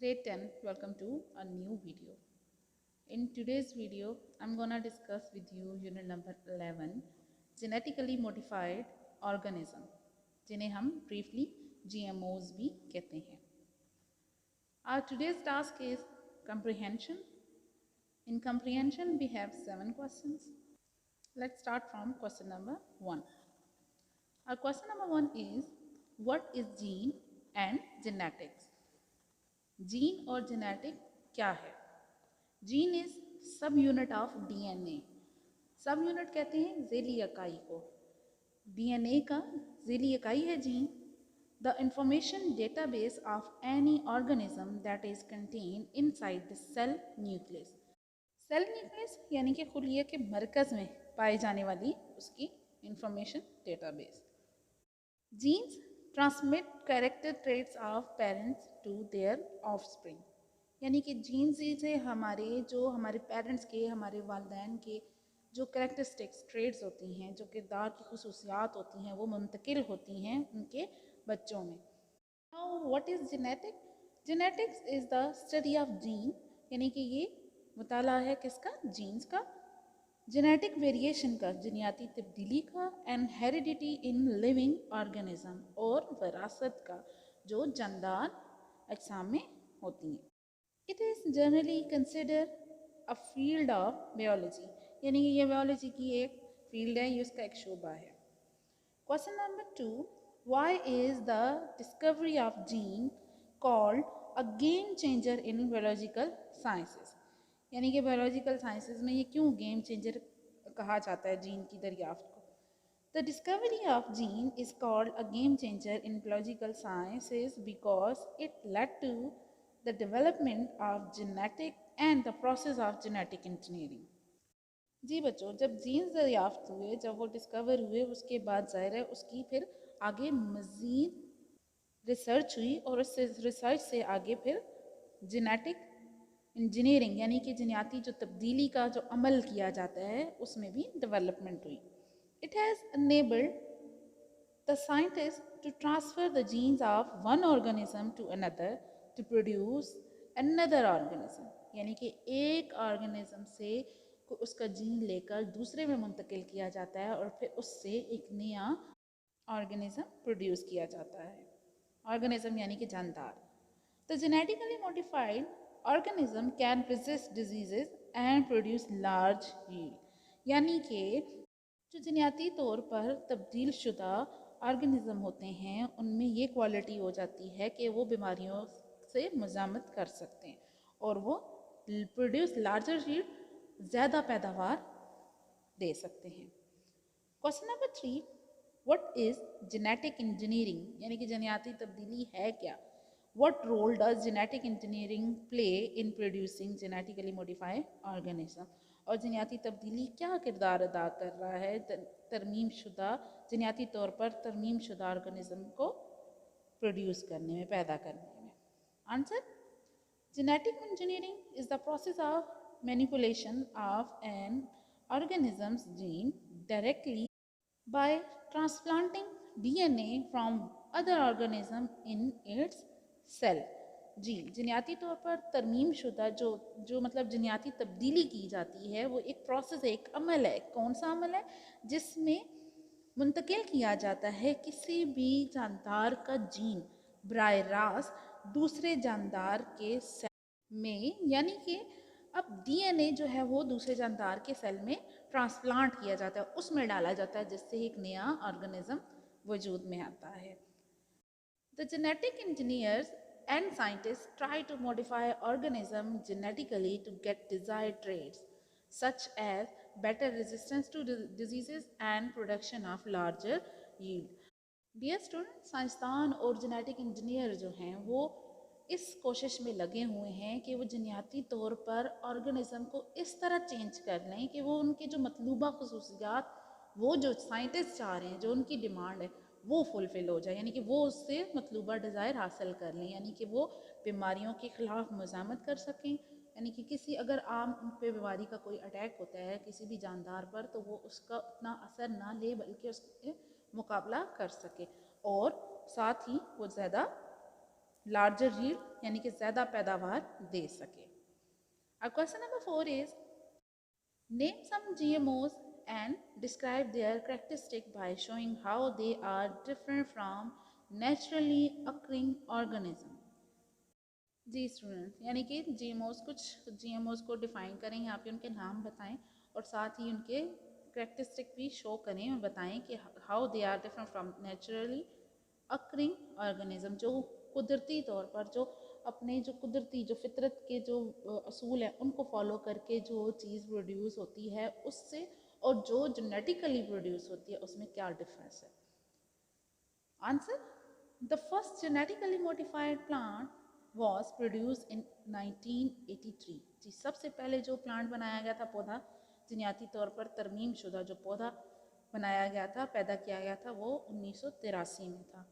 Grade 10, welcome to a new video. In today's video, I'm gonna discuss with you unit number 11, genetically modified organism, जिन्हें हम briefly GMOs भी कहते हैं. Our today's task is comprehension. In comprehension, we have 7 questions. Let's start from question number 1. Our question number 1 is, what is gene and genetics? Gene और genetic क्या है? Gene is सब unit of DNA. सब unit कहते हैं झिल्ली इकाई को. डीएनए का झिल्ली इकाई है जीन. The information database of any organism that is contain inside the cell nucleus. Cell nucleus यानी कि खुलिया के मरकज में पाए जाने वाली उसकी information database. Genes transmit character traits of parents to their offspring. यानी कि जीन्स से हमारे पेरेंट्स के, हमारे वालिदैन के जो कैरेक्टरिस्टिक्स ट्रेट्स होती हैं, जो किरदार की खसूसियात होती हैं, वो मुंतकिल होती हैं उनके बच्चों में. Now what is genetic? Genetics is the study of gene. यानी कि ये मुताला है किसका? जीन्स का. जेनेटिक वेरिएशन का, जीनियाती तब्दीली का. And heredity in living organism, और वरासत का जो जानदार अजसाम में होती हैं. It is generally consider a field of biology. यानी कि ये बायोलॉजी की एक फील्ड है, ये उसका एक शोबा है. Question number 2, why is the discovery of gene called a game changer in biological sciences. यानी कि बायोलॉजिकल साइंसेस में ये क्यों गेम चेंजर कहा जाता है जीन की दरियाफ्त को? The discovery of gene is called a game changer in biological sciences because it led to the development of genetic and the process of genetic engineering. जी बच्चों, जब जीन्स दरियाफ्त हुए, जब वो डिस्कवर हुए, उसके बाद ज़ाहिर है उसकी फिर आगे मज़ीद रिसर्च हुई, और उस रिसर्च से आगे फिर जेनेटिक इंजीनियरिंग यानी कि जीनियाती जो तब्दीली का जो अमल किया जाता है उसमें भी डेवलपमेंट हुई. It has enabled the scientists to transfer the genes of one organism to another to produce another organism. यानी कि एक ऑर्गेनिज्म से उसका जीन लेकर दूसरे में मुंतकिल किया जाता है, और फिर उससे एक नया ऑर्गेनिज्म प्रोड्यूस किया जाता है. ऑर्गेनिज्म यानी कि जानदार. The genetically modified organism can resist diseases and produce large yield. यानी कि जो जीनियाती तौर पर तब्दील शुदा ऑर्गेनिज्म होते हैं उनमें ये क्वालिटी हो जाती है कि वो बीमारियों से मज़ामत कर सकते हैं, और वो प्रोड्यूस लार्जर यील्ड, ज़्यादा पैदावार दे सकते हैं. Question number 3, what is genetic engineering? यानी कि जीनियाती तब्दीली है क्या? What role does genetic engineering play in producing genetically modified organism? और जीनियाती तब्दीली क्या किरदार अदा कर रहा है तरमीम शुदा, जीनियाती तौर पर तरमीम शुदा ऑर्गेनिज्म को प्रोड्यूस करने में, पैदा करने में? Answer: genetic engineering is the process of manipulation of an organism's gene directly by transplanting DNA from other organism in its cell. जी, जीनियाती तौर पर तरमीम शुदा जो मतलब जीनियाती तब्दीली की जाती है, वो एक प्रोसेस है, एक अमल है. कौन सा अमल है? जिसमें मुंतकिल किया जाता है किसी भी जानदार का जीन बराह रास्त दूसरे जानदार के सेल में. यानी कि अब डीएनए जो है वो दूसरे जानदार के सेल में ट्रांसप्लांट किया जाता है, उसमें डाला जाता है, जिससे एक नया ऑर्गेनिज्म वजूद में आता है. The genetic engineers and scientists try to modify organisms genetically to get desired traits, such as better resistance to diseases and production of larger yield. Dear students, साइंसदान और जेनेटिक इंजीनियर जो हैं वो इस कोशिश में लगे हुए हैं कि वो जीनियाती तौर पर ऑर्गेनिज्म को इस तरह चेंज कर लें कि वो उनके जो मतलूबा खसूसियात, वो जो साइंटिस्ट चाह रहे हैं, जो उनकी डिमांड है, वो फुलफ़िल हो जाए. यानी कि वो उससे मतलूबा डिज़ायर हासिल कर लें, यानी कि वो बीमारियों के ख़िलाफ़ मज़ामत कर सकें. यानी कि किसी अगर आम पे बीमारी का कोई अटैक होता है किसी भी जानदार पर, तो वो उसका उतना असर ना ले, बल्कि उसके मुकाबला कर सके, और साथ ही वो ज़्यादा लार्जर यील्ड यानी कि ज़्यादा पैदावार दे सके। अब question number 4 is name some GMOs and describe their characteristic by showing how they are different from naturally occurring organism। जी स्टूडेंट्स, यानी कि GMOs, कुछ GMOs को डिफाइन करें, यहाँ पे उनके नाम बताएं और साथ ही उनके करेक्टरिस्टिक भी शो करें और बताएं कि how they are different from naturally occurring organism, जो कुदरती तौर पर जो अपने जो कुदरती जो फितरत के जो असूल हैं उनको फॉलो करके जो चीज़ प्रोड्यूस होती है उससे और जो जेनेटिकली प्रोड्यूस होती है उसमें क्या डिफरेंस है। Answer, the first genetically modified plant was produced in 1983। जी, सबसे पहले जो प्लांट बनाया गया था, पौधा जीनियाती तौर पर तरमीम शुदा जो पौधा बनाया गया था, पैदा किया गया था, वो 1983 में था।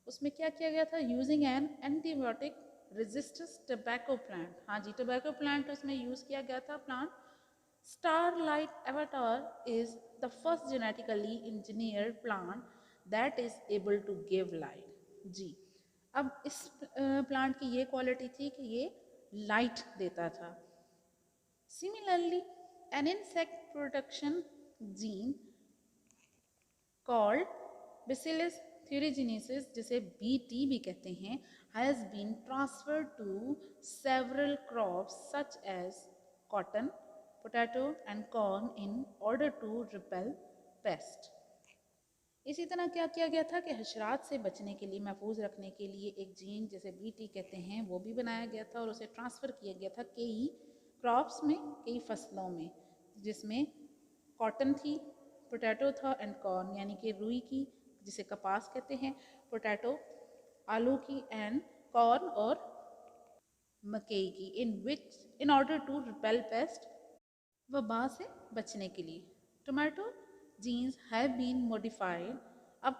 उसमें क्या किया गया था, using an antibiotic resistance tobacco plant. हाँ जी, टोबैको प्लांट उसमें यूज़ किया गया था। Plant Starlight Avatar is the first genetically engineered plant that is able to give light. जी, अब इस प्लांट की ये क्वालिटी थी कि ये लाइट देता था। Similarly an insect production gene called Bacillus thuringiensis, जिसे BT भी कहते हैं, has been transferred to several crops such as cotton, potato and corn in order to repel pest। इसी तरह क्या किया गया था कि हशरात से बचने के लिए, महफूज रखने के लिए एक जीन जिसे BT कहते हैं वो भी बनाया गया था और उसे ट्रांसफ़र किया गया था कई क्रॉप्स में, कई फसलों में, जिसमें कॉटन थी, पोटैटो था एंड कॉर्न यानी कि रुई की जिसे कपास कहते हैं, पोटैटो आलू की एंड कॉर्न और मकई की, in order to repel pest, वबा से बचने के लिए। Tomato genes have been modified. अब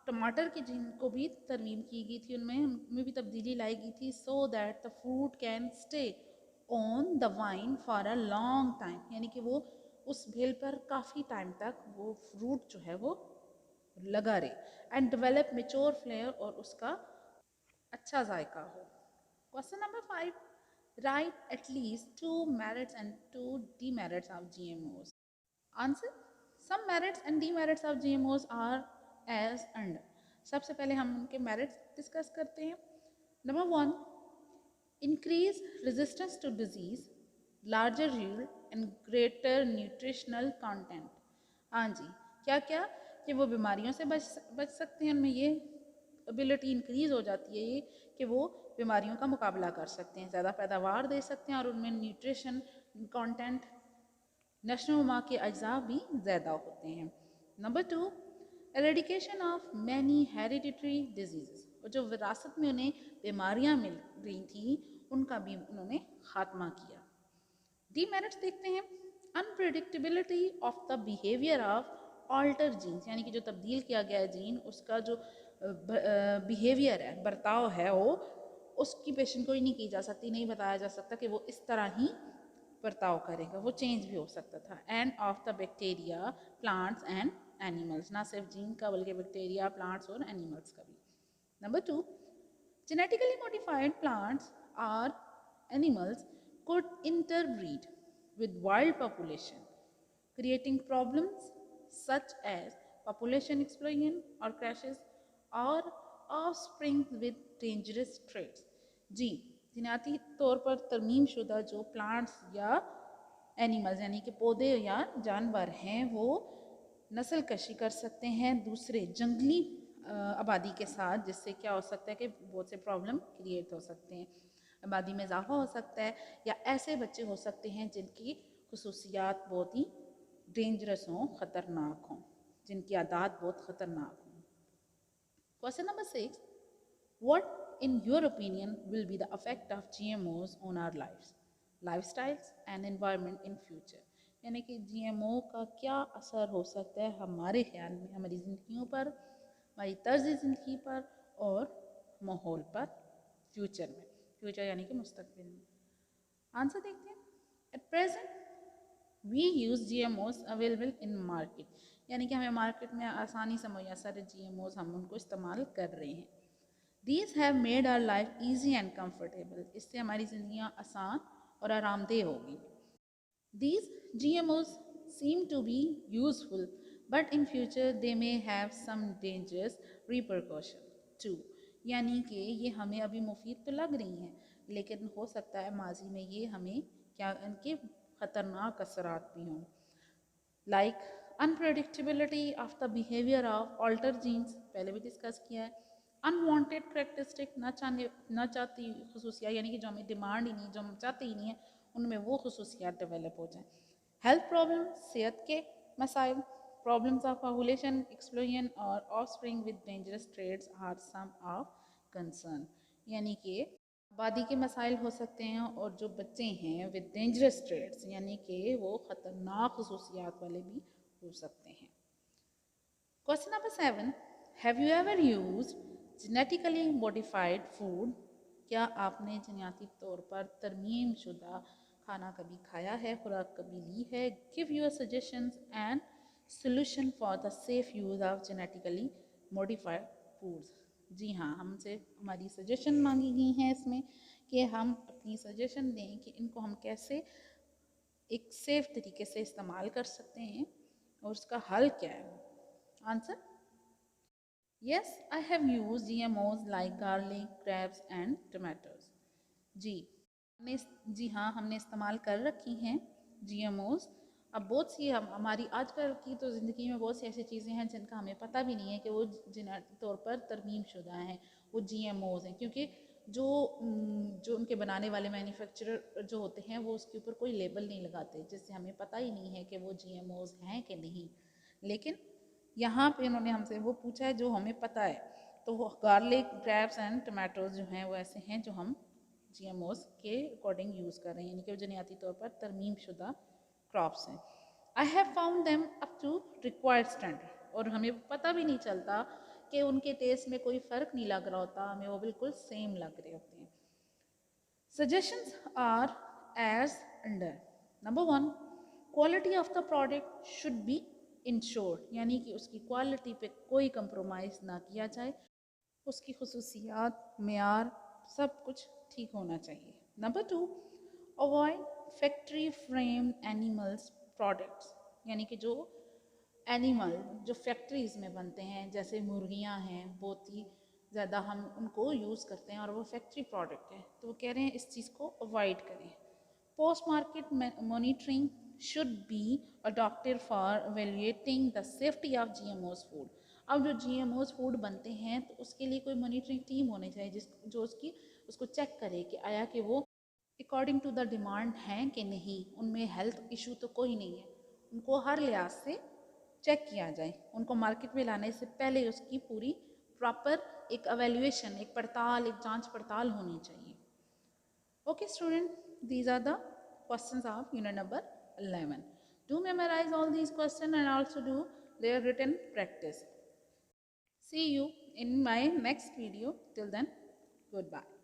टमाटर के जीन को भी तरमीम की गई थी, उनमें भी तब्दीली लाई गई थी, so that the fruit can stay on the wine for a long time, यानी कि वो उस बेल पर काफ़ी टाइम तक वो फ्रूट जो है वो लगा रहे, एंड डेवलप मेच्योर फ्लेवर, और उसका अच्छा जायका हो। Question number 5, write at least 2 merits and 2 demerits of GMOs। Answer, some merits and demerits of GMOs are as under। सबसे पहले हम उनके merits डिस्कस करते हैं। Number 1, increase resistance to disease, larger yield and greater nutritional content। हाँ जी, क्या क्या कि वो बीमारियों से बच सकते हैं, उनमें ये एबिलिटी इंक्रीज़ हो जाती है ये कि वो बीमारियों का मुकाबला कर सकते हैं, ज़्यादा पैदावार दे सकते हैं और उनमें न्यूट्रिशन कंटेंट, नशोनुमा के अज्जा भी ज़्यादा होते हैं। Number 2, eradication of many hereditary disease, और जो विरासत में उन्हें बीमारियां मिल रही थी उनका भी उन्होंने खात्मा किया। डीमेरिट्स देखते हैं, unpredictability of the behaviour of alter genes, यानी कि जो तब्दील किया गया है जीन, उसका जो बिहेवियर है, बर्ताव है, वो उसकी पेशन गोई नहीं की जा सकती, नहीं बताया जा सकता कि वो इस तरह ही बर्ताव करेगा, वो चेंज भी हो सकता था। End of the bacteria, plants and animals, ना सिर्फ जीन का बल्कि बैक्टीरिया, प्लांट्स और एनिमल्स का भी। Number 2, genetically modified plants or animals could interbreed with wild population, creating problems such as population explosion or crashes or offspring with dangerous traits। जी, जीनाती तौर पर तरमीम शुदा जो प्लांट्स या एनिमल्स यानी कि पौधे या जानवर हैं वो नस्ल कशी कर सकते हैं दूसरे जंगली आबादी के साथ, जिससे क्या हो सकता है कि बहुत से प्रॉब्लम क्रिएट हो सकते हैं, आबादी में इजाफा हो सकता है, या ऐसे बच्चे हो सकते हैं जिनकी खसूसियात बहुत ही डेंजरस हों, ख़तरनाक हों, जिनकी आदत बहुत ख़तरनाक हों। Question number 6, what in your opinion will be the affect of GMOs on our lifestyles and environment in future, यानी कि GMO का क्या असर हो सकता है हमारे ख्याल में हमारी ज़िंदगियों पर, हमारी तर्ज ज़िंदगी पर और माहौल पर फ्यूचर में, फ्यूचर यानी कि मुस्तकबिल में। आंसर देखते हैं। At present we use GMOs available in market, यानी कि हमें मार्केट में आसानी से मुयसर GMOs हम उनको इस्तेमाल कर रहे हैं। These have made our life easy and comfortable. इससे हमारी ज़िंदगियाँ आसान और आरामदेह होगी. These GMOs seem to be useful, but in future they may have some dangerous repercussions too. यानी कि ये हमें अभी मुफीद तो लग रही हैं, लेकिन हो सकता है माजी में ये हमें क्या इनके ख़तरनाक असरात भी हों. Like unpredictability of the behavior of altered genes, पहले भी डिस्कस किया है. अनवांटेड करेक्टरिस्टिक, ना चाहती खसूसियात, यानी कि जो हमें डिमांड ही नहीं, जो हम चाहते ही नहीं है, उनमें वो खसूसियात डेवलप हो जाएं. हेल्थ प्रॉब्लम, सेहत के मसाइल, प्रॉब्लम्स ऑफ ओवुलेशन, एक्सप्लोजन और offspring with dangerous traits are some of concern. यानी कि आबादी के मसाइल हो सकते हैं और जो बच्चे हैं विद डेंजरस ट्रेड्स यानी कि वो ख़तरनाक खसूसियात वाले भी हो सकते हैं. Question number 7, have you ever used genetically modified food? क्या आपने जनियाती तौर पर तरमीम शुदा खाना कभी खाया है, खुराक कभी ली है? Give your suggestions and solution for the safe use of genetically modified foods. जी हाँ, हमसे हमारी सजेशन मांगी गई हैं इसमें कि हम अपनी सजेशन दें कि इनको हम कैसे एक सेफ तरीके से इस्तेमाल कर सकते हैं और उसका हल क्या है. Answer, Yes, I have used GMOs like garlic, crabs and tomatoes. जी हाँ, हमने इस्तेमाल कर रखी हैं GMOs. अब बहुत सी हमारी आजकल की तो ज़िंदगी में बहुत सी ऐसी चीज़ें हैं जिनका हमें पता भी नहीं है कि वो जेनेटिक तौर पर तरमीम शुदा हैं, वो GMOs हैं. क्योंकि जो उनके बनाने वाले मैन्युफैक्चरर जो होते हैं वो उसके ऊपर कोई लेबल नहीं लगाते, जिससे हमें पता ही नहीं है कि वो GMOs हैं कि नहीं. लेकिन यहाँ पे उन्होंने हमसे वो पूछा है जो हमें पता है. तो वो गार्लिक, ग्रेप्स एंड टमाटोज जो हैं वो ऐसे हैं जो हम GMOs के अकॉर्डिंग यूज़ कर रहे हैं, यानी कि जनियाती तौर पर तरमीम शुदा क्रॉप्स हैं. I have found them up to required standard. और हमें पता भी नहीं चलता कि उनके टेस्ट में कोई फ़र्क नहीं लग रहा होता, हमें वो बिल्कुल सेम लग रहे होते हैं. Suggestions are as under. Number 1, quality of the product should be ensured, यानी कि उसकी क्वालिटी पे कोई कंप्रोमाइज़ ना किया जाए, उसकी खसूसियात, मेयार सब कुछ ठीक होना चाहिए. Number 2, avoid factory frame animals products, यानी कि जो एनिमल जो फैक्ट्रीज़ में बनते हैं जैसे मुर्गियां हैं, बहुत ही ज़्यादा हम उनको यूज़ करते हैं और वो फैक्ट्री प्रोडक्ट है, तो वो कह रहे हैं इस चीज़ को अवॉइड करें. Post market monitoring should be adopted for evaluating the safety of GMOs food. अब जो GMOs फूड बनते हैं तो उसके लिए कोई मॉनिटरिंग टीम होनी चाहिए जो उसको चेक करे कि आया कि वो अकॉर्डिंग टू द डिमांड हैं कि नहीं, उनमें हेल्थ इशू तो कोई नहीं है, उनको हर लिहाज से चेक किया जाए. उनको मार्केट में लाने से पहले उसकी पूरी प्रॉपर एक एवेल्यूएशन, एक पड़ताल, एक जांच पड़ताल होनी चाहिए. Okay student, these are the questions of unit number 11. Do memorize all these questions and also do their written practice. See you in my next video. Till then, goodbye.